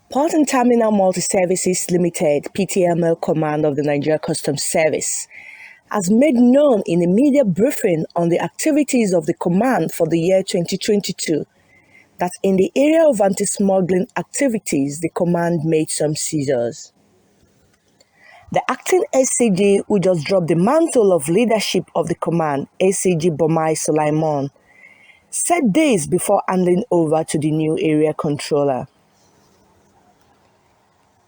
Port and Terminal Multi-Services Limited (PTML) Command of the Nigeria Customs Service has made known in a media briefing on the activities of the command for the year 2022 that in the area of anti-smuggling activities, the command made some seizures. The acting ACG, who just dropped the mantle of leadership of the command, ACG Bomai Sulaiman, said days before handing over to the new area controller.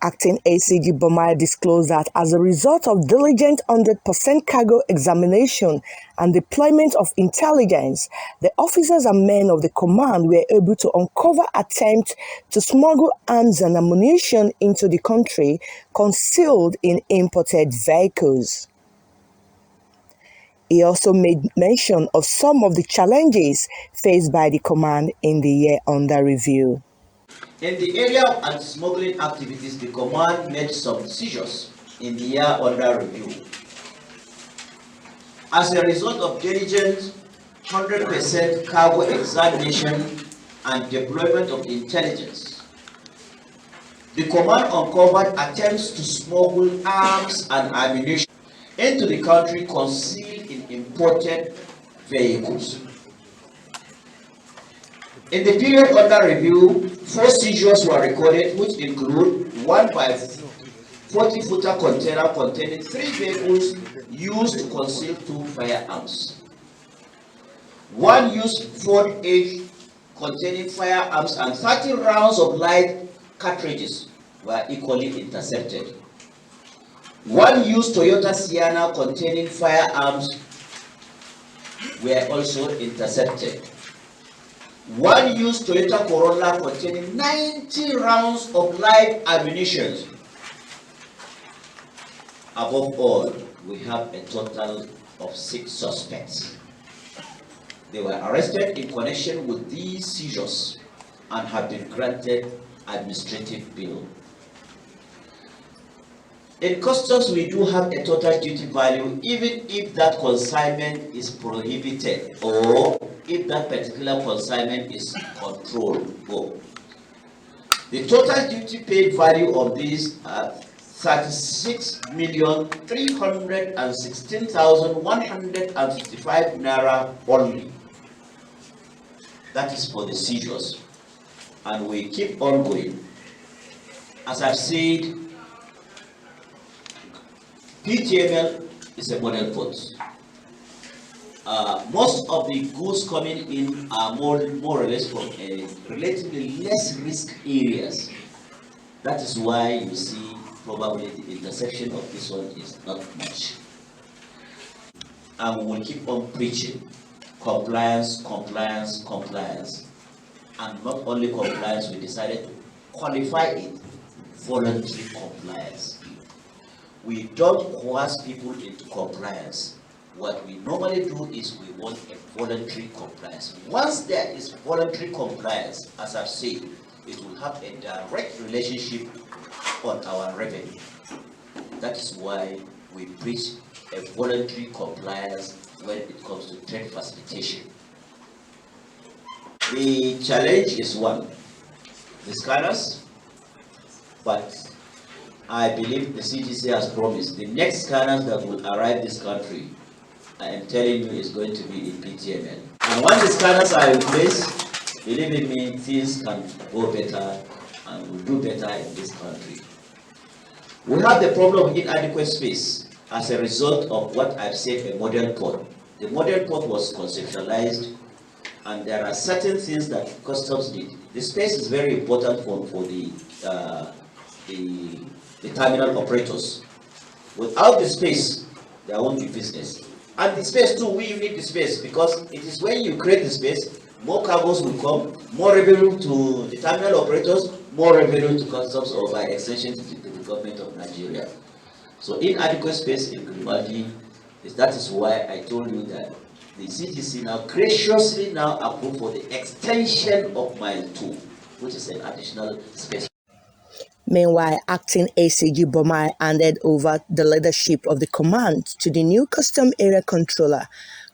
Acting ACG Bomai disclosed that as a result of diligent 100% cargo examination and deployment of intelligence, the officers and men of the command were able to uncover attempts to smuggle arms and ammunition into the country concealed in imported vehicles. He also made mention of some of the challenges faced by the command in the year under review. In the area of anti-smuggling activities, the command made some seizures in the year under review. As a result of diligent 100% cargo examination and deployment of intelligence, the command uncovered attempts to smuggle arms and ammunition into the country concealed in imported vehicles. In the period under review, 4 seizures were recorded, which include 1 by 40-footer container containing 3 vehicles used to conceal 2 firearms. 1 used Ford Edge containing firearms and 30 rounds of light cartridges were equally intercepted. 1 used Toyota Sienna containing firearms were also intercepted. 1 used Toyota Corolla containing 90 rounds of live ammunition. Above all, we have a total of 6 suspects. They were arrested in connection with these seizures and have been granted administrative bail. In customs, we do have a total duty value even if that consignment is prohibited or if that particular consignment is controllable. The total duty paid value of these are 36,316,155 naira only. That is for the seizures, and we keep on going. As I've said, PTML is a model port. Most of the goods coming in are more or less from a relatively less risk areas. That is why you see probably the intersection of this one is not much. And we will keep on preaching compliance, compliance, compliance. And not only compliance, we decided to qualify it voluntary compliance. We don't coerce people into compliance. What we normally do is we want a voluntary compliance. Once there is voluntary compliance, as I've said, it will have a direct relationship on our revenue. That is why we preach a voluntary compliance when it comes to trade facilitation. The challenge is one, the scanners, but I believe the CGC has promised the next scanners that will arrive this country, I am telling you, is going to be in PTML. And once the scanners are in place, believe in me, things can go better and will do better in this country. We have the problem of inadequate space as a result of what I've said, a model port. The model port was conceptualized, and there are certain things that customs need. The space is very important for the terminal operators. Without the space, there won't be business. And the space too, we need the space because it is when you create the space, more cargoes will come, more revenue to the terminal operators, more revenue to customs, or by extension to the government of Nigeria. So inadequate space in Grimaldi, that is why I told you that the CTC now graciously now approved for the extension of Mile 2, which is an additional space. Meanwhile, acting ACG Bomai handed over the leadership of the command to the new custom area controller,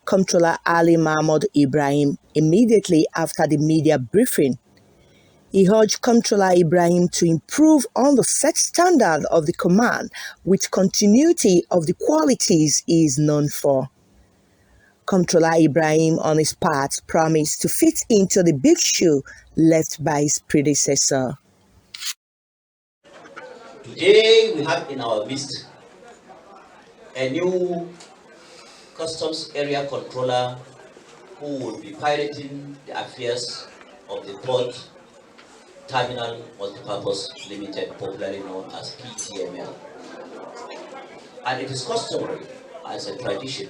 Comptroller Ali Mahmoud Ibrahim, immediately after the media briefing. He urged Comptroller Ibrahim to improve on the set standard of the command with continuity of the qualities he is known for. Comptroller Ibrahim, on his part, promised to fit into the big shoe left by his predecessor. Today we have in our midst a new customs area controller who will be piloting the affairs of the port terminal multipurpose limited, popularly known as PTML. And it is customary as a tradition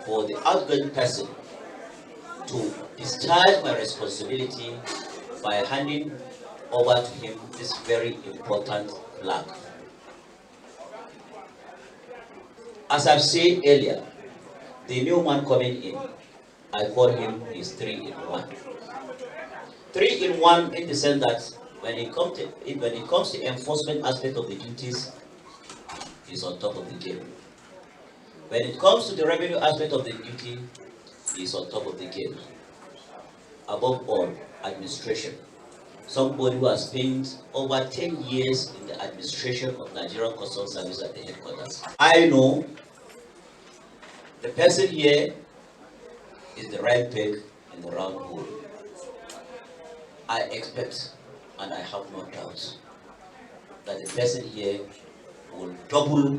for the outgoing person to discharge my responsibility by handing over to him this very important flag. As I've said earlier, the new man coming in, I call him his 3-in-1. 3-in-1 in the sense that when it comes to enforcement aspect of the duties, he's on top of the game. When it comes to the revenue aspect of the duty, he's on top of the game. Above all, administration. Somebody who has spent over 10 years in the administration of Nigerian Customs Service at the headquarters. I know the person here is the right peg in the round hole. I expect, and I have no doubt, that the person here will double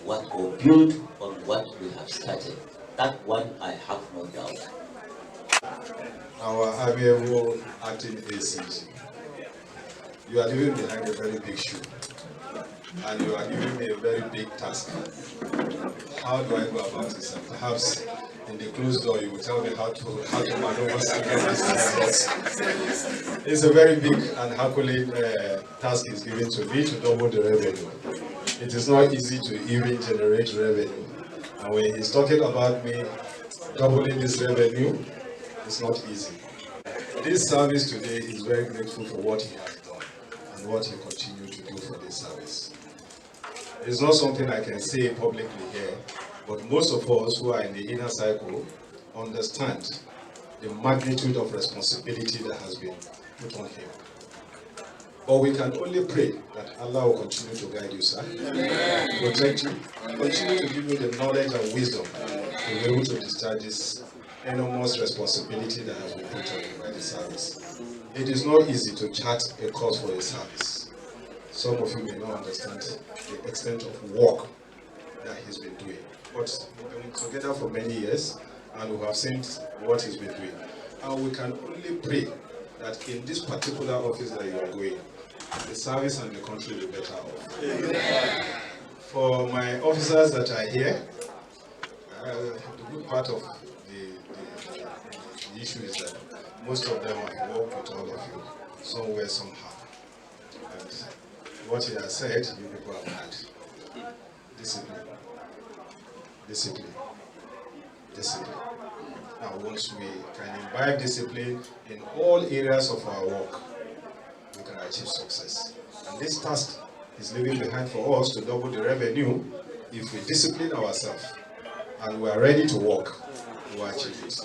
what or build on what we have started. That one I have no doubt. Our amiable acting ACG, you are leaving behind a very big shoe, and you are giving me a very big task. How do I go about this? And perhaps in the closed door you will tell me how to maneuver to get this task. It's a very big and Herculean task is given to me to double the revenue. It is not easy to even generate revenue, and when he's talking about me doubling this revenue, it's not easy. This service today is very grateful for what he has done and what he continues to do for this service. It's not something I can say publicly here, but most of us who are in the inner circle understand the magnitude of responsibility that has been put on him. But we can only pray that Allah will continue to guide you, sir, protect you, continue to give you the knowledge and wisdom to be able to discharge this enormous responsibility that has been put on you by the service. It is not easy to chart a course for a service. Some of you may not understand the extent of work that he's been doing. But we've been together for many years and we have seen what he's been doing. And we can only pray that in this particular office that you are going, the service and the country will be better off. Amen. For my officers that are here, the good part of the issue is that most of them have worked with all of you, somewhere, somehow. And what he has said, you people have had. Discipline. Discipline. Discipline. Now, once we can imbibe discipline in all areas of our work, we can achieve success. And this task is leaving behind for us to double the revenue. If we discipline ourselves and we are ready to work, we will achieve it.